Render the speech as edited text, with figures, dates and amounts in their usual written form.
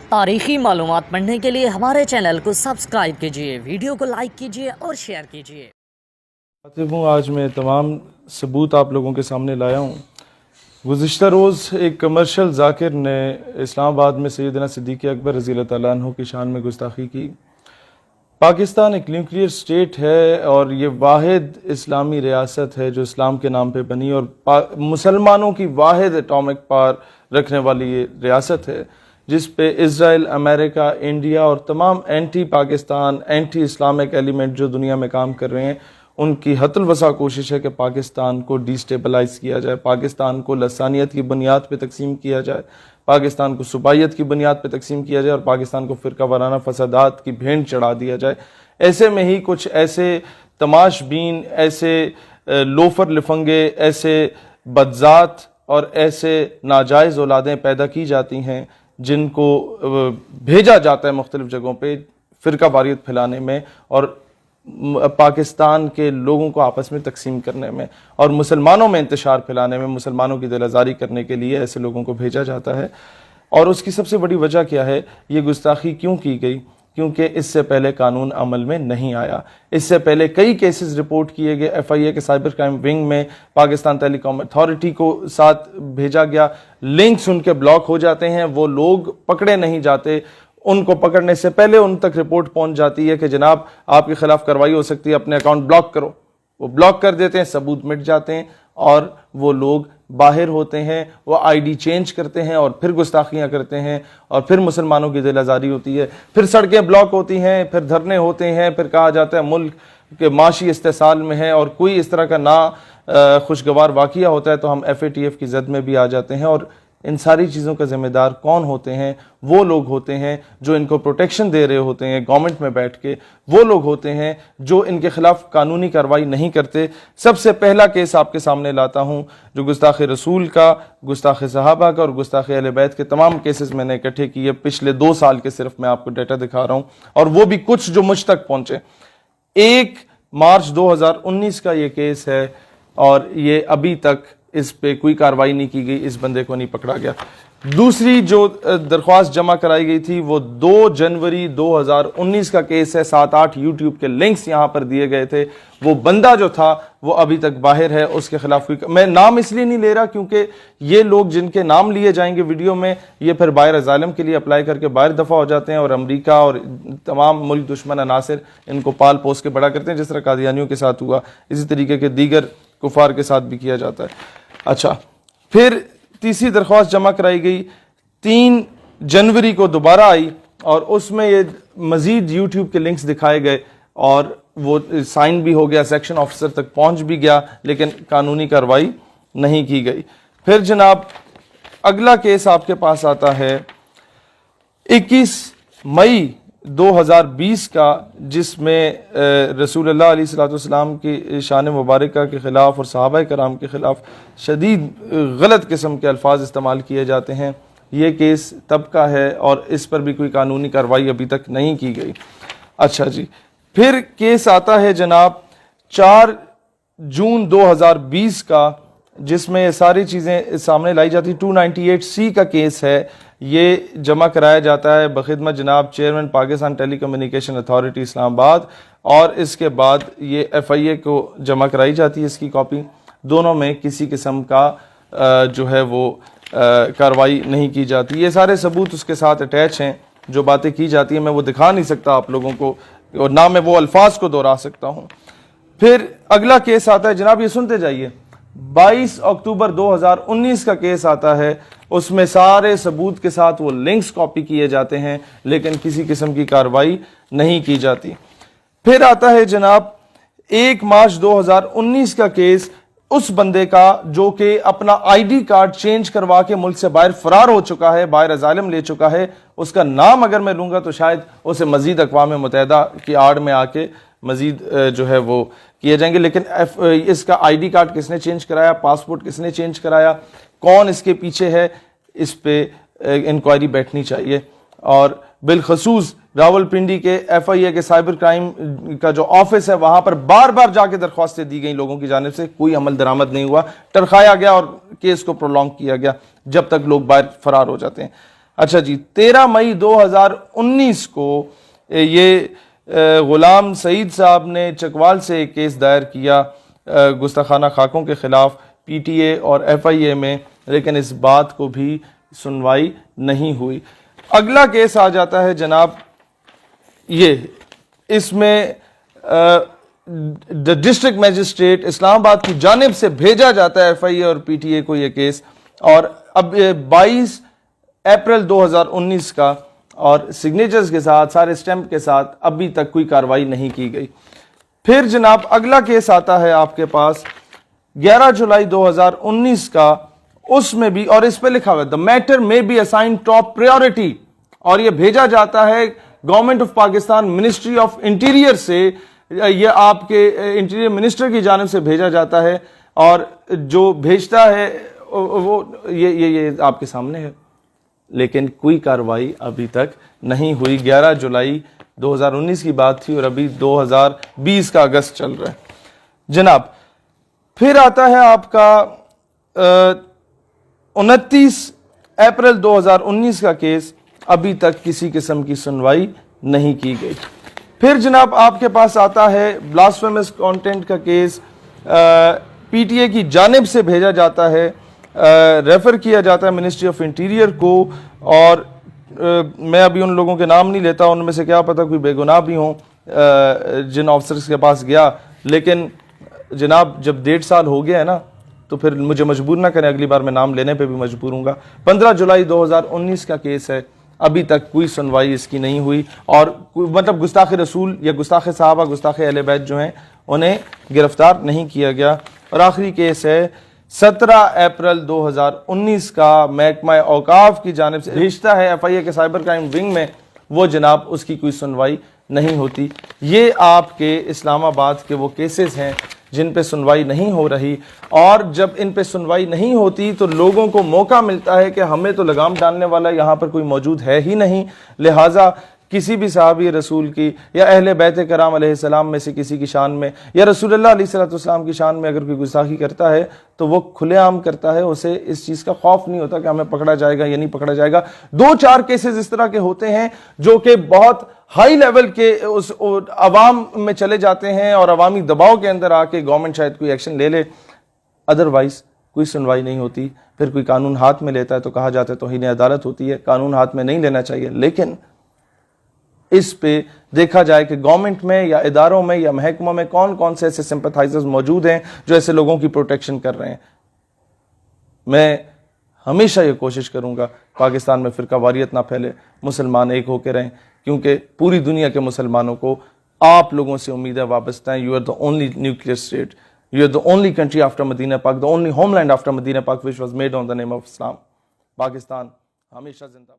तारीखी मालूमात पढ़ने के लिए हमारे चैनल को सब्सक्राइब कीजिए, वीडियो को लाइक कीजिए और शेयर कीजिए। आज मैं तमाम सबूत आप लोगों के सामने लाया हूँ। गुज़िश्ता रोज़ एक कमर्शियल जाकिर ने इस्लामाबाद में सैयदना सिद्दीक़ अकबर रज़ी अल्लाह तआला अन्हु की शान में गुस्ताखी की। पाकिस्तान एक न्यूक्लियर स्टेट है और ये वाहिद इस्लामी रियासत है जो इस्लाम के नाम पे बनी और मुसलमानों की वाहिद एटॉमिक पावर रखने वाली ये रियासत है जिस पे इज़राइल, अमेरिका, इंडिया और तमाम anti Pakistan, anti Islamic element जो दुनिया में काम कर रहे हैं उनकी हतल वसा कोशिश है कि पाकिस्तान को डिस्टेबलाइज किया जाए, पाकिस्तान को लसानियत की बुनियाद पे तकसीम किया जाए, पाकिस्तान को सूबाइयत की बुनियाद पे तकसीम किया जाए और पाकिस्तान को फ़िरका वाराना फसादात की भेंट चढ़ा दिया जाए। ऐसे में ही कुछ ऐसे तमाशबीन, ऐसे लोफर लिफंगे, ऐसे बदजात और ऐसे नाजायज़ औलादें पैदा की जाती हैं जिनको भेजा जाता है मुख्तलिफ जगहों पे फ़िरका वारियत फैलाने में और पाकिस्तान के लोगों को आपस में तकसीम करने में और मुसलमानों में इंतशार फैलाने में, मुसलमानों की दिल आज़ारी करने के लिए ऐसे लोगों को भेजा जाता है। और उसकी सबसे बड़ी वजह क्या है, ये गुस्ताखी क्यों की गई? क्योंकि इससे पहले कानून अमल में नहीं आया। इससे पहले कई केसेस रिपोर्ट किए गए, FIA के साइबर क्राइम विंग में पाकिस्तान टेलीकॉम अथॉरिटी को साथ भेजा गया, लिंक्स उनके ब्लॉक हो जाते हैं, वो लोग पकड़े नहीं जाते, उनको पकड़ने से पहले उन तक रिपोर्ट पहुंच जाती है कि जनाब आपके खिलाफ कार्रवाई हो सकती है, अपने अकाउंट ब्लॉक करो। वो ब्लॉक कर देते हैं, सबूत मिट जाते हैं और वो लोग बाहर होते हैं, वो ID चेंज करते हैं और फिर गुस्ताखियां करते हैं और फिर मुसलमानों की दिल आज़ारी होती है, फिर सड़कें ब्लॉक होती हैं, फिर धरने होते हैं, फिर कहा जाता है मुल्क के माशी इस्तेसाल में है और कोई इस तरह का ना खुशगवार वाक़िया होता है तो हम FATF की जद में भी आ जाते हैं। और इन सारी चीज़ों का ज़िम्मेदार कौन होते हैं? वो लोग होते हैं जो इनको प्रोटेक्शन दे रहे होते हैं गवर्नमेंट में बैठ के, वो लोग होते हैं जो इनके खिलाफ कानूनी कार्रवाई नहीं करते। सबसे पहला केस आपके सामने लाता हूँ जो गुस्ताख़ रसूल का, गुस्ताख़ सहाबा का और गुस्ताख़ अहले बैत के तमाम केसेस मैंने इकट्ठे किए पिछले 2 साल के, सिर्फ मैं आपको डाटा दिखा रहा हूँ और वो भी कुछ जो मुझ तक पहुँचे। 1 मार्च 2019 का ये केस है और ये अभी तक इस पे कोई कार्रवाई नहीं की गई, इस बंदे को नहीं पकड़ा गया। दूसरी जो दरख्वास्त जमा कराई गई थी वो 2 जनवरी 2019 का केस है। 7-8 यूट्यूब के लिंक्स यहाँ पर दिए गए थे। वो बंदा जो था वो अभी तक बाहर है, उसके खिलाफ कोई, मैं नाम इसलिए नहीं ले रहा क्योंकि ये लोग जिनके नाम लिए जाएंगे वीडियो में ये फिर बाहर अजालम के लिए अप्लाई करके बाहर दफा हो जाते हैं और अमरीका और तमाम मुल्क दुश्मन अनासिर इनको पाल पोस के बड़ा करते हैं, जिस तरह कादियानियों के साथ हुआ, इसी तरीके के दीगर कुफार के साथ भी किया जाता है। अच्छा, फिर तीसरी दरख्वास्त जमा कराई गई 3 जनवरी को दोबारा आई और उसमें ये मजीद यूट्यूब के लिंक्स दिखाए गए और वो साइन भी हो गया, सेक्शन ऑफिसर तक पहुंच भी गया, लेकिन कानूनी कार्रवाई नहीं की गई। फिर जनाब अगला केस आपके पास आता है 21 मई 2020 का, जिसमें रसूलुल्लाह अलैहिस्सलाम की शान मुबारका के ख़िलाफ़ और सहाबा कराम के ख़िलाफ़ शदीद गलत किस्म के अल्फाज इस्तेमाल किए जाते हैं। ये केस तब का है और इस पर भी कोई कानूनी कार्रवाई अभी तक नहीं की गई। अच्छा जी, फिर केस आता है जनाब 4 जून 2020 का, जिसमें ये सारी चीज़ें सामने लाई जाती। 298C का केस है, ये जमा कराया जाता है बखिदमत जनाब chairman Pakistan telecommunication authority Islamabad और इसके बाद ये FIA को जमा कराई जाती है इसकी कॉपी। दोनों में किसी किस्म का जो है वो कार्रवाई नहीं की जाती। ये सारे सबूत उसके साथ अटैच हैं, जो बातें की जाती हैं मैं वो दिखा नहीं सकता आप लोगों को और ना मैं वो अल्फाज को दोहरा सकता हूँ। फिर अगला केस आता है जनाब, ये सुनते जाइए, 22 अक्टूबर 2019 का केस आता है। उसमें सारे सबूत के साथ वो लिंक्स कॉपी किए जाते हैं लेकिन किसी किस्म की कार्रवाई नहीं की जाती। फिर आता है जनाब 1 मार्च 2019 का केस, उस बंदे का जो कि अपना ID कार्ड चेंज करवा के मुल्क से बाहर फरार हो चुका है, बाहर अजालम ले चुका है। उसका नाम अगर मैं लूंगा तो शायद उसे मजीद अक़वाम मुत्तहिदा की आड़ में आके मजीद जो है वो किए जाएंगे, लेकिन इसका ID कार्ड किसने चेंज कराया, पासपोर्ट किसने चेंज कराया, कौन इसके पीछे है, इस पे इंक्वायरी बैठनी चाहिए। और बिलखसूस रावलपिंडी के FIA के साइबर क्राइम का जो ऑफिस है वहां पर बार बार जाके दरख्वास्तें दी गई लोगों की जानिब से, कोई अमल दरामद नहीं हुआ, टरखाया गया और केस को प्रोलॉन्ग किया गया जब तक लोग बाहर फरार हो जाते हैं। अच्छा जी, 13 मई 2019 को ये गुलाम सईद साहब ने चकवाल से एक केस दायर किया गुस्ताखाना खाकों के खिलाफ पीटीए और एफआईए में, लेकिन इस बात को भी सुनवाई नहीं हुई। अगला केस आ जाता है जनाब ये, इसमें डिस्ट्रिक्ट मजिस्ट्रेट इस्लामाबाद की जानिब से भेजा जाता है एफआईए और पीटीए को ये केस, और अब 22 अप्रैल 2019 का, और सिग्नेचर्स के साथ, सारे स्टैंप के साथ अभी तक कोई कार्रवाई नहीं की गई। फिर जनाब अगला केस आता है आपके पास 11 जुलाई 2019 का, उसमें भी, और इस पे लिखा हुआ है द मैटर में बी असाइन टॉप प्रायोरिटी, और ये भेजा जाता है government of Pakistan ministry of interior से, ये आपके इंटीरियर मिनिस्टर की जानिब से भेजा जाता है, और जो भेजता है वो ये आपके सामने है, लेकिन कोई कार्रवाई अभी तक नहीं हुई। 11 जुलाई 2019 की बात थी और अभी 2020 का अगस्त चल रहा है जनाब। फिर आता है आपका 29 अप्रैल 2019 का केस, अभी तक किसी किस्म की सुनवाई नहीं की गई। फिर जनाब आपके पास आता है ब्लास्फेमस कंटेंट का केस, पीटीए की जानिब से भेजा जाता है, रेफर किया जाता है मिनिस्ट्री ऑफ इंटीरियर को, और मैं अभी उन लोगों के नाम नहीं लेता, उनमें से क्या पता कोई बेगुनाह भी हों जिन ऑफिसर्स के पास गया, लेकिन जनाब जब 1.5 साल हो गया है ना, तो फिर मुझे मजबूर ना करें, अगली बार मैं नाम लेने पे भी मजबूर हूँगा। 15 जुलाई 2019 का केस है, अभी तक कोई सुनवाई इसकी नहीं हुई, और मतलब गुस्ताख रसूल या गुस्ताख साहबा, गुस्ताख अहले बैत जो हैं उन्हें गिरफ्तार नहीं किया गया। और आखिरी केस है 17 अप्रैल 2019 का, महकमा औकाफ की जानिब से भेजता है एफआईए के साइबर क्राइम विंग में, वो जनाब उसकी कोई सुनवाई नहीं होती। ये आपके इस्लामाबाद के वो केसेस हैं जिन पे सुनवाई नहीं हो रही, और जब इन पे सुनवाई नहीं होती तो लोगों को मौका मिलता है कि हमें तो लगाम डालने वाला यहाँ पर कोई मौजूद है ही नहीं, लिहाजा किसी भी सहाबी रसूल की या अहले बैत कराम अलैहिस्सलाम में से किसी की शान में या रसूलुल्लाह अलैहिस्सलाम की शान में अगर कोई गुस्ताखी करता है तो वो खुलेआम करता है, उसे इस चीज़ का खौफ नहीं होता कि हमें पकड़ा जाएगा या नहीं पकड़ा जाएगा। 2-4 केसेस इस तरह के होते हैं जो कि बहुत हाई लेवल के उस अवाम में चले जाते हैं और अवामी दबाव के अंदर आके गवर्नमेंट शायद कोई एक्शन ले ले, अदरवाइज कोई सुनवाई नहीं होती। फिर कोई कानून हाथ में लेता है तो कहा जाता है तौहीन अदालत होती है, कानून हाथ में नहीं लेना चाहिए। लेकिन इस पे देखा जाए कि गवर्नमेंट में या इदारों में या महकमों में कौन कौन से ऐसे सिंपैथाइजर्स मौजूद हैं जो ऐसे लोगों की प्रोटेक्शन कर रहे हैं। मैं हमेशा ये कोशिश करूंगा पाकिस्तान में फिरका वारियत ना फैले, मुसलमान एक होकर रहें, क्योंकि पूरी दुनिया के मुसलमानों को आप लोगों से उम्मीदें वाबस्ता हैं। You are the only nuclear state, you are the only country after Medina पाक, the only homeland after Medina पाक which was made on the name of Islam. Pakistan हमेशा जिंदा।